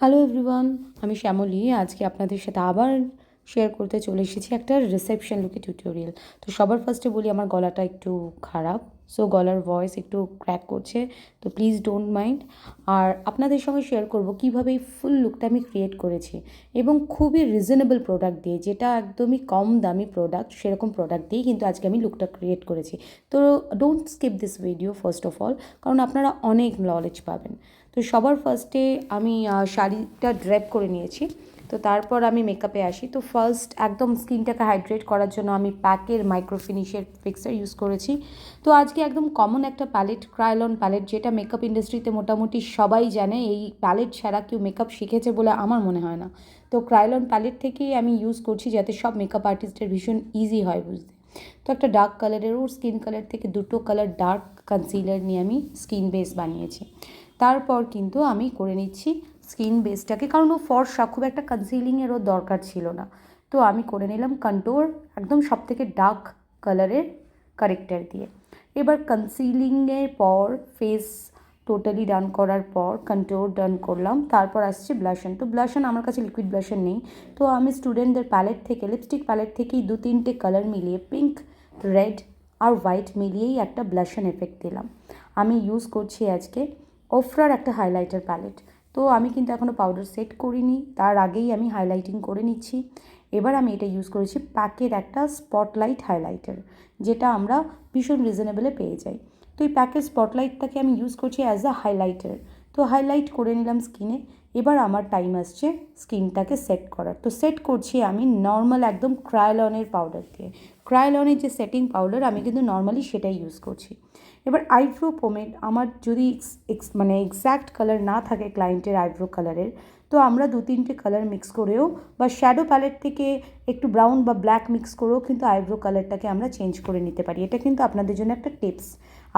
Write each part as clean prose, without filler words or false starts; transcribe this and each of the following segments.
Hello everyone, আমি শ্যামলী। আজকে আপনাদের সাথে আবার শেয়ার করতে চলে এসেছি একটা রিসেপশন লুকের টিউটোরিয়াল। তো সবার ফার্স্টে বলি, আমার গলাটা একটু খারাপ, সো গলার ভয়েস একটু ক্র্যাক করছে, তো প্লিজ ডোন্ট মাইন্ড। আর আপনাদের সঙ্গে শেয়ার করব কীভাবে এই ফুল লুকটা আমি ক্রিয়েট করেছি, এবং খুবই রিজনেবল প্রোডাক্ট দিয়ে, যেটা একদমই কম দামি প্রোডাক্ট, সেরকম প্রোডাক্ট দিয়েই কিন্তু আজকে আমি লুকটা ক্রিয়েট করেছি। তো don't skip this video first of all, কারণ আপনারা অনেক নলেজ পাবেন। তো সবার ফার্স্টে আমি শাড়িটা ড্রেপ করে নিয়েছি। তো তারপর আমি মেকআপে আসি। তো ফার্স্ট একদম স্কিনটাকে হাইড্রেট করার জন্য আমি প্যাকের মাইক্রো ফিনিশের ফিক্সার ইউজ করেছি। তো আজকে একদম কমন একটা প্যালেট, ক্রায়োলন প্যালেট, যেটা মেকআপ ইন্ডাস্ট্রিতে মোটামুটি সবাই জানে। এই প্যালেট ছাড়া কেউ মেকআপ শিখেছে বলে আমার মনে হয় না। তো ক্রায়োলন প্যালেট থেকেই আমি ইউজ করছি, যাতে সব মেকআপ আর্টিস্টের ভীষণ ইজি হয় বুঝতে। তো একটা ডার্ক কালারের, ওর স্কিন কালার থেকে দুটো কালার ডার্ক কনসিলার নিয়ে আমি স্কিন বেস বানিয়েছি। তারপর কিন্তু আমি করে নিচ্ছি স্কিন বেসটাকে, কারণ ও ফর্সা, খুব একটা কনসিলিংয়েরও দরকার ছিল না। তো আমি করে নিলাম কন্ট্যুর একদম সব থেকে ডার্ক কালারের কারেক্টার দিয়ে। এবার কনসিলিংয়ের পর ফেস টোটালি ডান করার পর কন্ট্যুর ডান করলাম। তারপর আসছে ব্লাশন। তো ব্লাশন আমার কাছে লিকুইড ব্লাশন নেই, তো আমি স্টুডেন্টদের প্যালেট থেকে, লিপস্টিক প্যালেট থেকেই 2-3টে কালার মিলিয়ে, পিঙ্ক, রেড আর হোয়াইট মিলিয়েই একটা ব্লাশন এফেক্ট দিলাম। আমি ইউজ করছি আজকে ওফরার একটা হাইলাইটার প্যালেট। তো আমি কিন্তু এখনও পাউডার সেট করিনি, তার আগেই আমি হাইলাইটিং করে নিচ্ছি। এবার আমি এটা ইউজ করেছি প্যাকের একটা স্পটলাইট হাইলাইটার, যেটা আমরা ভীষণ রিজনেবলে পেয়ে যাই। তো এই প্যাকের স্পটলাইটটাকে আমি ইউজ করছি অ্যাজ আ হাইলাইটার। তো হাইলাইট করে নিলাম স্কিনে। এবার আমার টাইম আসছে স্কিনটাকে সেট করার। তো সেট করছি আমি নর্মাল একদম ক্রায়োলনের পাউডার দিয়ে। ক্রায়োলনের যে সেটিং পাউডার, আমি কিন্তু নর্মালি সেটাই ইউজ করছি। এবার আইব্রো পোমেড, আমার যদি মানে এক্স্যাক্ট কালার না থাকে ক্লায়েন্টের আইব্রো কালারের, তো আমরা 2-3টে কালার মিক্স করেও, বা শ্যাডো প্যালেট থেকে একটু ব্রাউন বা ব্ল্যাক মিক্স করেও কিন্তু আইব্রো কালারটাকে আমরা চেঞ্জ করে নিতে পারি। এটা কিন্তু আপনাদের জন্য একটা টিপস।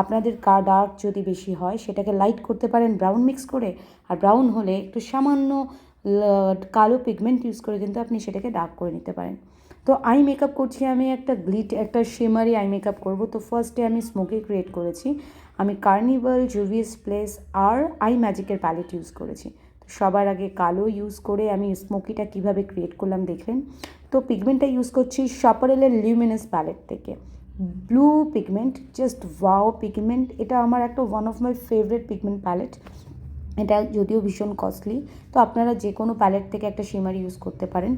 আপনাদের ডার্ক যদি বেশি হয়, সেটাকে লাইট করতে পারেন ব্রাউন মিক্স করে, আর ব্রাউন হলে একটু সামান্য কালো পিগমেন্ট ইউজ করে কিন্তু আপনি সেটাকে ডার্ক করে নিতে পারেন। তো আই মেকআপ করছি আমি, একটা শিমারি আই মেকআপ করব। তো ফার্স্টে আমি স্মোকি ক্রিয়েট করেছি। আমি কার্নিভাল, জুভিয়াস প্লেস আর আই ম্যাজিকের প্যালেট ইউজ করেছি। তো সবার আগে কালো ইউজ করে আমি স্মোকিটা কীভাবে ক্রিয়েট করলাম দেখলেন। তো পিগমেন্টটা ইউজ করছি শাপারেলের লিউমিনাস প্যালেট থেকে, blue pigment, just wow pigment. এটা আমার একটা one of my favourite pigment palette. এটা যদিও ভীষণ কস্টলি, তো আপনারা যে কোনো প্যালেট থেকে একটা শিমার ইউজ করতে পারেন।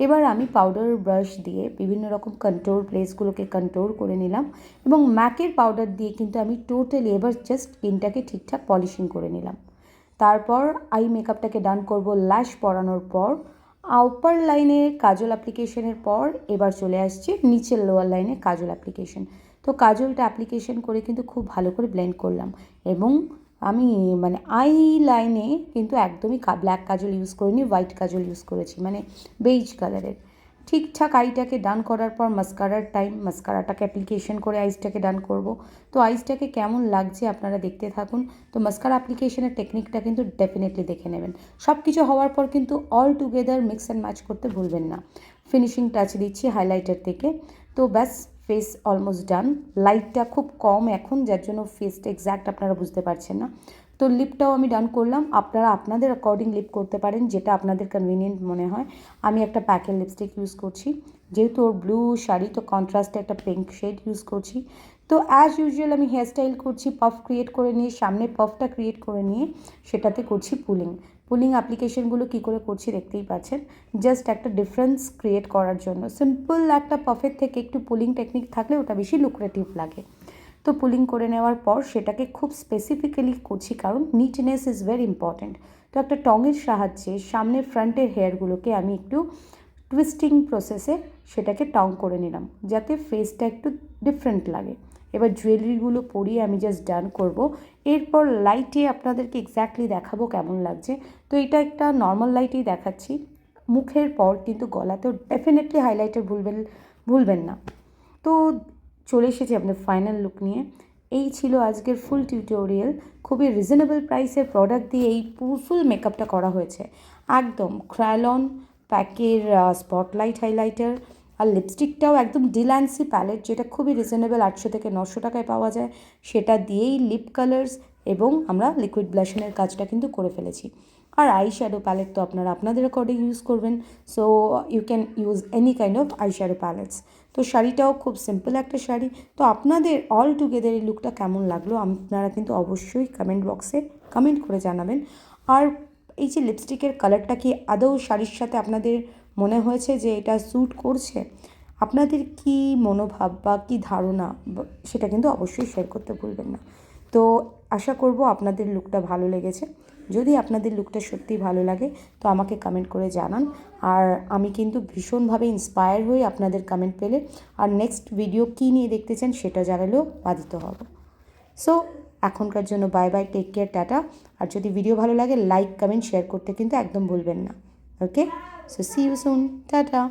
এবার আমি পাউডার ব্রাশ দিয়ে বিভিন্ন রকম কন্ট্যুর প্লেসগুলোকে কন্ট্যুর করে নিলাম, এবং ম্যাকের পাউডার দিয়ে কিন্তু আমি টোটালি এবার জাস্ট স্কিনটাকে ঠিকঠাক পলিশিং করে নিলাম। তারপর আই মেকআপটাকে ডান করব ল্যাশ পরানোর পর। আপার লাইনে কাজল অ্যাপ্লিকেশনের পর এবার চলে আসছে নিচের লোয়ার লাইনে কাজল অ্যাপ্লিকেশন। তো কাজলটা অ্যাপ্লিকেশন করে কিন্তু খুব ভালো করে ব্লেন্ড করলাম, এবং আমি মানে আই লাইনে কিন্তু একদমই ব্ল্যাক কাজল ইউজ করিনি, হোয়াইট কাজল ইউজ করেছি, মানে বেইজ কালারের। ঠিকঠাক আইটাকে ডান করার পর মাস্কারার টাইম, মাস্কারাটাকে অ্যাপ্লিকেশন করে আইসটাকে ডান করব। তো আইসটাকে কেমন লাগছে আপনারা দেখতে থাকুন। তো মাস্কারা অ্যাপ্লিকেশনের টেকনিকটা কিন্তু ডেফিনেটলি দেখে নেবেন। সব কিছু হওয়ার পর কিন্তু all together mix and match করতে ভুলবেন না। ফিনিশিং টাচ দিচ্ছি হাইলাইটার থেকে। তো ব্যাস, ফেস অলমোস্ট ডান। লাইটটা খুব কম এখন, যার জন্য ফেসটা এক্স্যাক্ট আপনারা বুঝতে পারছেন না। তো লিপটাও আমি ডান করলাম। আপনারা আপনাদের অ্যাকর্ডিং লিপ করতে পারেন, যেটা আপনাদের কনভিনিয়েন্ট মনে হয়। আমি একটা প্যাকের লিপস্টিক ইউজ করছি, যেহেতু ওর ব্লু শাড়ি, তো কন্ট্রাস্টে একটা পিঙ্ক শেড ইউজ করছি। তো অ্যাজ ইউজুয়াল আমি হেয়ারস্টাইল করছি, পাফ ক্রিয়েট করে নিয়ে, সামনে পাফটা ক্রিয়েট করে নিয়ে সেটাতে করছি পুলিং অ্যাপ্লিকেশনগুলো কী করে করছি দেখতেই পাচ্ছেন। জাস্ট একটা ডিফারেন্স ক্রিয়েট করার জন্য, সিম্পল একটা পাফের থেকে একটু পুলিং টেকনিক থাকলে ওটা বেশি লুক্রেটিভ লাগে। তো পুলিং করে নেওয়ার পর সেটাকে খুব স্পেসিফিক্যালি করছি, কারণ নিটনেস ইজ ভেরি ইম্পর্ট্যান্ট। তো একটা টঙের সাহায্যে সামনের ফ্রন্টের হেয়ারগুলোকে আমি একটু টুইস্টিং প্রসেসে সেটাকে টং করে নিলাম, যাতে ফেসটা একটু ডিফারেন্ট লাগে। এবার জুয়েলারিগুলো পরিয়ে আমি জাস্ট ডান করব। এরপর লাইটে আপনাদেরকে এক্স্যাক্টলি দেখাবো কেমন লাগছে। তো এটা একটা নর্মাল লাইটেই দেখাচ্ছি। মুখের পর কিন্তু গলাতেও ডেফিনেটলি হাইলাইটার ভুলবেন না। তো চলে এসেছি আপনার ফাইনাল লুক নিয়ে। এই ছিল আজকের ফুল টিউটোরিয়াল। খুবই রিজনেবল প্রাইসের প্রোডাক্ট দিয়ে এই ফুল মেকআপটা করা হয়েছে। একদম ক্রায়োলন প্যাকের স্পটলাইট হাইলাইটার, আর লিপস্টিকটাও একদম ডিল্যান্সি প্যালেট, যেটা খুবই রিজনেবল, 800 থেকে 900 টাকায় পাওয়া যায়। সেটা দিয়েই লিপ কালার্স এবং আমরা লিকুইড ব্লাশনের কাজটা কিন্তু করে ফেলেছি। আর আই শ্যাডো প্যালেট তো আপনারা আপনাদের অ্যাকর্ডিং ইউজ করবেন, so you can use any kind of eye shadow palettes. তো শাড়িটাও খুব সিম্পল একটা শাড়ি। তো আপনাদের অল টুগেদার এই লুকটা কেমন লাগলো আপনারা কিন্তু অবশ্যই কমেন্ট বক্সে কমেন্ট করে জানাবেন। আর এই যে লিপস্টিকের কালারটা কি আদৌ শাড়ির সাথে আপনাদের মনে হয়েছে যে এটা স্যুট করছে? আপনাদের কি মনোভাব বা কী ধারণা সেটা কিন্তু অবশ্যই শেয়ার করতে ভুলবেন না। তো আশা করব আপনাদের লুকটা ভালো লেগেছে। যদি আপনাদের লুকটা সত্যিই ভালো লাগে তো আমাকে কমেন্ট করে জানান। আর আমি কিন্তু ভীষণভাবে ইন্সপায়ার হই আপনাদের কমেন্ট পেলে। আর নেক্সট ভিডিও কী নিয়ে দেখতে চান সেটা জানালেও বাধিত হব। সো এখনকার জন্য বাই বাই, টেক কেয়ার, টাটা। আর যদি ভিডিও ভালো লাগে লাইক কমেন্ট শেয়ার করতে কিন্তু একদম ভুলবেন না। Okay, so see you soon, tata.